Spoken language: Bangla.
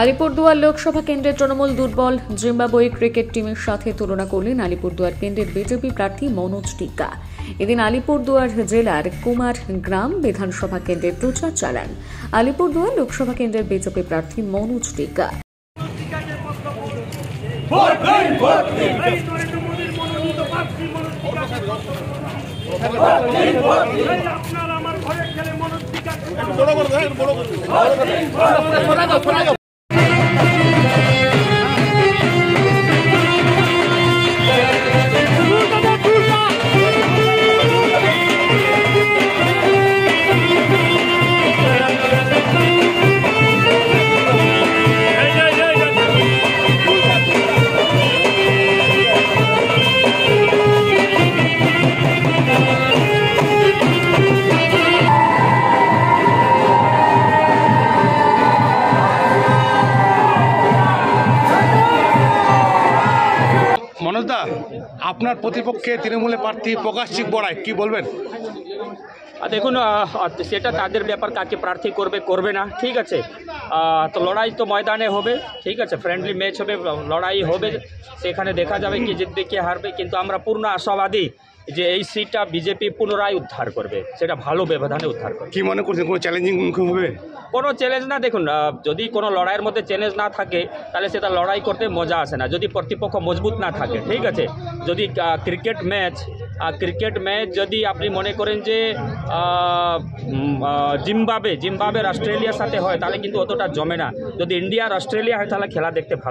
আলিপুরদুয়ার লোকসভা কেন্দ্রের তৃণমূল দুর্বল জিম্বাবুয়ে ক্রিকেট টিমের সাথে তুলনা করলেন আলিপুরদুয়ার কেন্দ্রের বিজেপি প্রার্থী মনোজ টিকা। এদিন আলিপুরদুয়ার জেলার কুমারগ্রাম বিধানসভা কেন্দ্রের প্রচার চালান আলিপুরদুয়ার লোকসভা কেন্দ্রের বিজেপি প্রার্থী মনোজ টিকা। মনোজদা, আপনার প্রতিপক্ষে তৃণমূলের প্রার্থী প্রকাশিক বড়াই, কি বলবেন? দেখুন, সেটা তাদের ব্যাপার, কাকে প্রার্থী করবে করবে না, ঠিক আছে। তো লড়াই তো ময়দানে হবে, ঠিক আছে, ফ্রেন্ডলি ম্যাচ হবে, লড়াই হবে, সেখানে দেখা যাবে কি জিতবে কে হারবে। কিন্তু আমরা পূর্ণ আশাবাদী যে এই সিটটা বিজেপি পুনরায় উদ্ধার করবে, সেটা ভালো ব্যবধানে উদ্ধার করবে। কি মনে করছেন, কোনো চ্যালেঞ্জিং মুখোমুখি হবে? কোনো চ্যালেঞ্জ না, দেখুন, যদি কোনো লড়াইয়ের মধ্যে চ্যালেঞ্জ না থাকে তাহলে সেটা লড়াই করতে মজা আসে না। যদি প্রতিপক্ষ মজবুত না থাকে, ঠিক আছে, যদি ক্রিকেট ম্যাচ যদি আপনি মনে করেন যে জিম্বাবুয়ের অস্ট্রেলিয়ার সাথে হয় তাহলে কিন্তু অতটা জমে না। যদি ইন্ডিয়া আর অস্ট্রেলিয়া হয় তাহলে খেলা দেখতে ভালো।